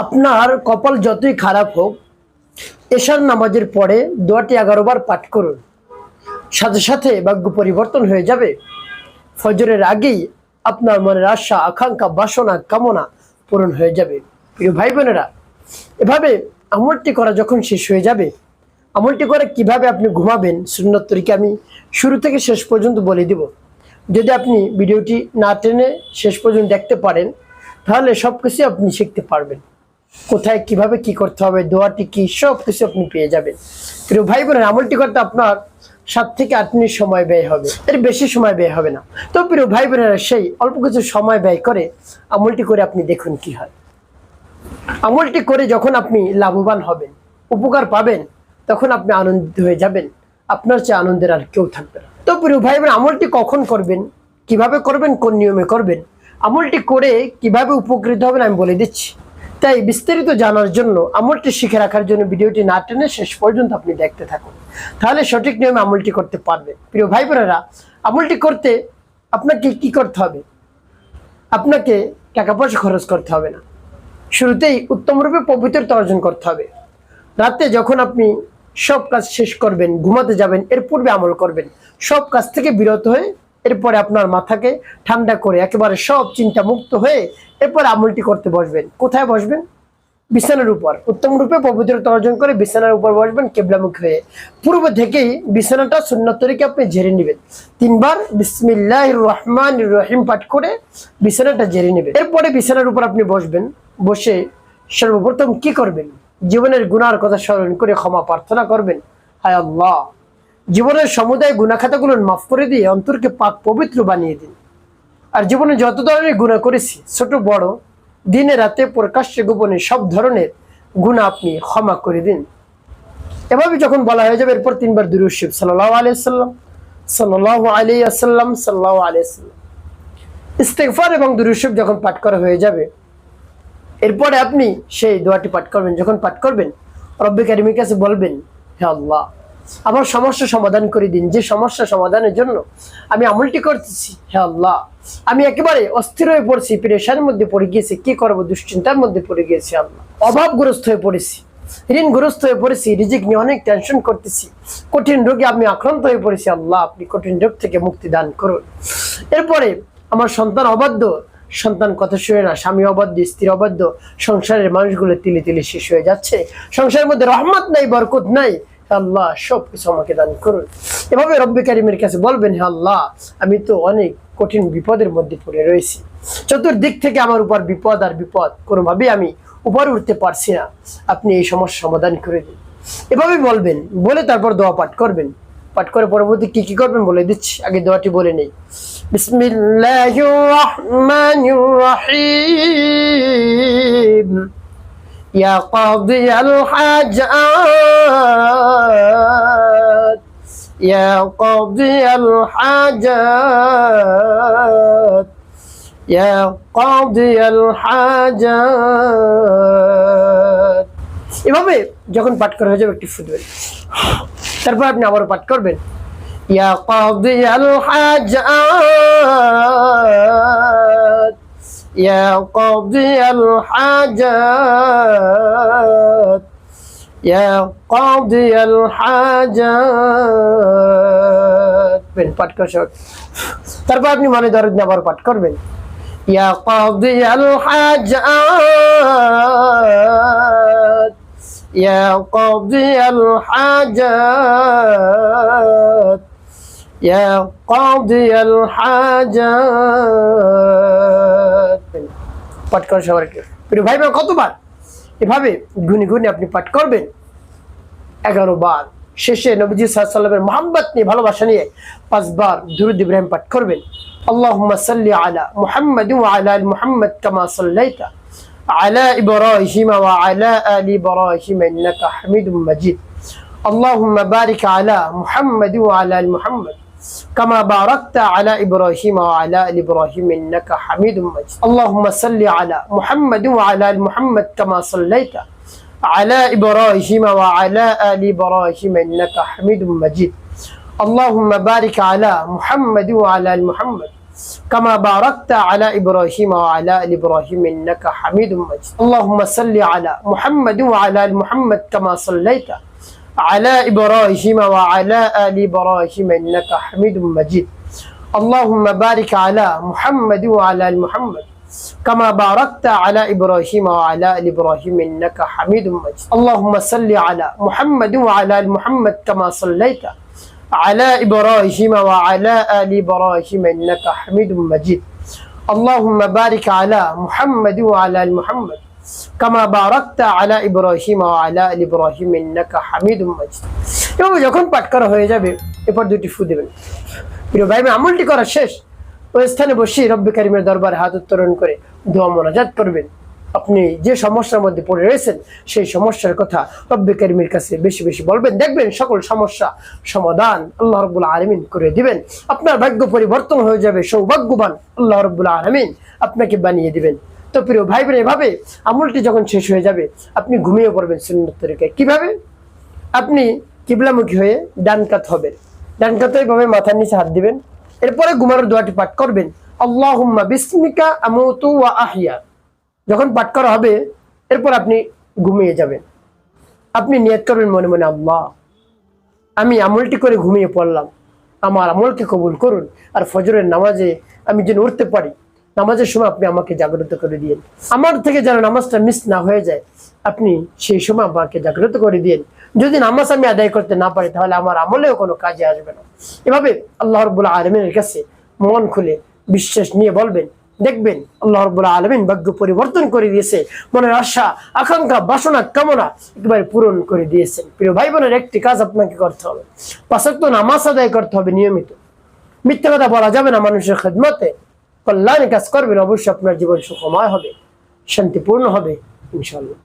আপনার কপাল যতই খারাপ হোক, এশার নামাজের পরে দোয়াটি 11 বার পাঠ করুন, সাথে সাথে ভাগ্য পরিবর্তন হয়ে যাবে। ফজরের আগেই আপনার মনের আশা, আকাঙ্ক্ষা, বাসনা, কামনা পূরণ হয়ে যাবে। প্রিয় ভাই বোনেরা, এভাবে আমলটি করা যখন শেষ হয়ে যাবে, আমলটি করে কিভাবে আপনি ঘুমাবেন সুন্নত তরিকা আমি শুরু থেকে শেষ পর্যন্ত বলে দিব। যদি আপনি ভিডিওটি না টেনে শেষ পর্যন্ত দেখতে পারেন, তাহলে সব কিছু আপনি শিখতে পারবেন। কোথায় কিভাবে কি করতে হবে, দোয়াটি কি, সব কিছু আপনি পেয়ে যাবেন। প্রিয় ভাই বোনেরা, আমলটি করতে আপনার 7 থেকে 8 মিনিট সময় ব্যয় হবে, এর বেশি সময় ব্যয় হবে না। তো প্রিয় ভাই বোনেরা, সেই অল্প কিছু সময় ব্যয় করে আমলটি করে আপনি দেখুন কি হয়। আমলটি করে যখন আপনি লাভবান হবেন, উপকার পাবেন, তখন আপনি আনন্দিত হয়ে যাবেন। আপনার চেয়ে আনন্দের আর কেউ থাকবে না। তো প্রিয় ভাই বোন, আমলটি কখন করবেন, কিভাবে করবেন, কোন নিয়মে করবেন, আমলটি করে কিভাবে উপকৃত হবেন আমি বলে দিচ্ছি। তাই বিস্তারিত জানার জন্য, আমলটি শিখে রাখার জন্য ভিডিওটি না টেনে শেষ পর্যন্ত আপনি দেখতে থাকুন, তাহলে সঠিক নিয়মে আমলটি করতে পারবেন। প্রিয় ভাই বোনেরা, আমলটি করতে আপনাকে কি করতে হবে? আপনাকে টাকা পয়সা খরচ করতে হবে না। শুরুতেই উত্তমরূপে পবিত্রতা অর্জন করতে হবে। রাতে যখন আপনি সব কাজ শেষ করবেন, ঘুমাতে যাবেন, এর পূর্বে আমল করবেন। সব কাজ থেকে বিরত হয়ে এরপরে আপনার মাথাকে ঠান্ডা করে একেবারে সব চিন্তা মুক্ত হয়ে এরপরে আমলটি করতে বসবেন। কোথায় বসবেন? বিছানার উপর। উত্তম রূপে পবিত্রতা অর্জন করে বিছানার উপর বসবেন কিবলামুখী হয়ে। পূর্ব থেকেই বিছানাটা সুন্নত তরিকে আপনি ঝেড়ে নেবেন। 3 বার বিসমিল্লাহির রহমানির রহিম পাঠ করে বিছানাটা ঝেড়ে নেবেন। এরপরে বিছানার উপর আপনি বসবেন। বসে সর্বপ্রথম কি করবেন? জীবনের গুনার কথা স্মরণ করে ক্ষমা প্রার্থনা করবেন। হায় আল্লাহ, জীবনের সমুদায় গুনাহ খাতাগুলো মাফ করে দিয়ে অন্তরকে পাক পবিত্র বানিয়ে দিন। আর জীবনে যত ধরনের গুনাহ করেছি, ছোট বড়, দিনে রাতে, প্রকাশ্যে গোপনে, সব ধরনের গুনাহ আপনি ক্ষমা করে দিন। এভাবে যখন বলা হয়ে যাবে, এরপর 3 বার দুরূদ শরীফ সাল্লাল্লাহু আলাইহি ওয়াসাল্লাম, সাল্লাল্লাহু আলাইহি ওয়াসাল্লাম, সাল্লাল্লাহু আলাইহি ওয়াসাল্লাম, ইস্তিগফার এবং দুরূদ শরীফ যখন পাঠ করা হয়ে যাবে, এরপরে আপনি সেই দোয়াটি পাঠ করবেন। যখন পাঠ করবেন, রব্বে কারিমের কাছে বলবেন, হে আল্লাহ, আমার সমস্যা সমাধান করে দিন। যে সমস্যা সমাধানের জন্য আমি আমলটি করতেছি, হে আল্লাহ, আমি একেবারে অস্থির হয়ে পড়ছি, পেরেশানির মধ্যে পড়ে গিয়েছি, কি করবো, দুশ্চিন্তার মধ্যে পড়ে গিয়েছি, আল্লাহ, অভাবগ্রস্ত হয়ে পড়েছি, ঋণগ্রস্ত হয়ে পড়েছি, রিজিক নিয়ে অনেক টেনশন করতেছি, কঠিন রোগে আমি আক্রান্ত হয়ে পড়েছি, আল্লাহ, আপনি কঠিন রোগ থেকে মুক্তি দান করুন। এরপরে আমার সন্তান অবাধ্য, সন্তান কথা শুনে না, স্বামী অবাধ্য, স্ত্রী অবাধ্য, সংসারের মানুষগুলো তিলে তিলে শেষ হয়ে যাচ্ছে, সংসারের মধ্যে রহমত নাই, বরকত নাই, আল্লাহ সবকিছু আমাকে দান করুন। এভাবে রব্বে কারিমের কাছে বলবেন, হে আল্লাহ, আমি তো অনেক কঠিন বিপদের মধ্যে পড়ে রয়েছি, চতুর্দিক থেকে আমার উপর বিপদ আর বিপদ, কোনোভাবেই আমি উপরে উঠতে পারছি না, আপনি এই সমস্যা সমাধান করে দিন। এভাবে বলবেন, বলে তারপর দোয়া পাঠ করবেন। পাঠ করে পরবর্তী কি কি করবেন বলে দিচ্ছি, আগে দোয়াটি বলে নেই। বিসমিল্লাহির রহমানির রহিম, ইয়া কাদিয়াল হাজাত, ইয়া কাদিয়াল হাজাত, ইয়া কাদিয়াল হাজাত। এভাবে যখন পাঠ করা হয়ে যাবে, একটু ফুটবেন। তারপর আপনি আবারও পাঠ করবেন, ইয়া কাদিয়াল হাজাত, ইয়া কাদিয়াল হাজাত, ইয়া কাদিয়াল হাজাত। পাঠ করা। তারপর আপনি মনে দরদ নিয়ে আবার পাঠ করবেন, ইয়া কাদিয়াল হাজাত, ইয়া কাদিয়াল হাজাত, ইয়া কাদিয়াল হাজাত। পাঠ করা সবার প্রিয় ভাই বোন, কতবার এভাবে গুনি গুনি আপনি পাঠ করবেন? 11 বার। শেষে নবীজি সাল্লাল্লাহু আলাইহি ওয়াসাল্লামের মহব্বত নিয়ে, ভালোবাসা নিয়ে 5 বার দুরূদ ইব্রাহিম পাঠ করবেন। আল্লাহুম্মা সাল্লি আলা মুহাম্মাদ ওয়া আলা আলি মুহাম্মাদ কামা সাল্লাইতা আলা ইব্রাহিম ওয়া আলা আলি ইব্রাহিম ইন্নাকা হামিদুম মাজিদ। আল্লাহুম্মা বারিক আলা মুহাম্মাদ ওয়া আলা আলি মুহাম্মাদ كما باركت على إبراهيم وعلى آل إبراهيم إنك حميد مجيد. اللهم صل على محمد وعلى آل محمد كما صليت على إبراهيم وعلى آل إبراهيم إنك حميد مجيد. اللهم بارك على محمد وعلى آل محمد كما باركت على إبراهيم وعلى آل إبراهيم إنك حميد مجيد اللهم صل على محمد وعلى آل محمد كما صليت على إبراهيم وعلى آل إبراهيم إنك حميد مجيد اللهم بارك على محمد وعلى آل محمد كما باركت على إبراهيم وعلى آل إبراهيم إنك حميد مجيد اللهم صل على محمد وعلى آل محمد كما صليت على إبراهيم وعلى آل إبراهيم إنك حميد مجيد اللهم بارك على محمد وعلى آل محمد كما باركت على إبراهيم وعلى آل إبراهيم إنك حميد مجيد এবং যখন পাঠ করা হয়ে যাবে এরপর দুটি ফু দিবেন প্রিয় ভাই আমলটি করা শেষ ওই স্থানে বসে রব্বে কারিমের দরবারে হাত উত্তোলন করে দোয়া মোনাজাত করবেন আপনি যে সমস্যার মধ্যে পড়ে রয়েছেন সেই সমস্যার কথা রব্বে কারিমের কাছে বেশি বেশি বলবেন দেখবেন সকল সমস্যা সমাধান আল্লাহ রাব্বুল আলামিন করে দিবেন আপনার ভাগ্য পরিবর্তন হয়ে যাবে সৌভাগ্যবান আল্লাহ রাব্বুল আলামিন আপনাকে বানিয়ে দিবেন তো প্রিয় ভাই বোন এভাবে আমলটি যখন শেষ হয়ে যাবে আপনি ঘুমিয়ে পড়বেন সুন্নত তরিকায় কিভাবে আপনি কিবলামুখী হয়ে ডান কাত হবেন ডান কাতে এভাবে মাথার নিচে হাত দিবেন এরপরে ঘুমানোর দোয়াটি পাঠ করবেন আল্লাহুম্মা বিসমিকা আমুতু ওয়া আহইয়া যখন পাঠ করা হবে এরপর আপনি ঘুমিয়ে যাবেন আপনি নিয়ত করবেন মনে মনে আল্লাহ আমি আমলটি করে ঘুমিয়ে পড়লাম আমার আমলকে কবুল করুন আর ফজরের নামাজে আমি যেন উঠতে পারি নামাজের সময় আপনি আমাকে জাগ্রত করে দিন আমার থেকে যেন নামাজটা মিস না হয়ে যায় আপনি সেই সময় আমাকে জাগ্রত করে দিন যদি নামাজ আমি আদায় করতে না পারি তাহলে আমার আমলেও কোনো কাজে আসবে না এভাবে আল্লাহ রাব্বুল আলামিনের কাছে মন খুলে বিশ্বাস নিয়ে বলবেন দেখবেন আল্লাহ রাব্বুল আলামিন ভাগ্য পরিবর্তন করে দিয়েছে মনের আশা আকাঙ্ক্ষা বাসনা কামনা একেবারে পূরণ করে দিয়েছেন প্রিয় ভাই বোনের একটি কাজ আপনাকে করতে হবে 5 ওয়াক্ত নামাজ আদায় করতে হবে নিয়মিত মিথ্যা কথা বলা যাবে না মানুষের খেদমতে কল্যাণের কাজ করবেন অবশ্যই আপনার জীবন সুখময় হবে শান্তিপূর্ণ হবে ইনশাআল্লাহ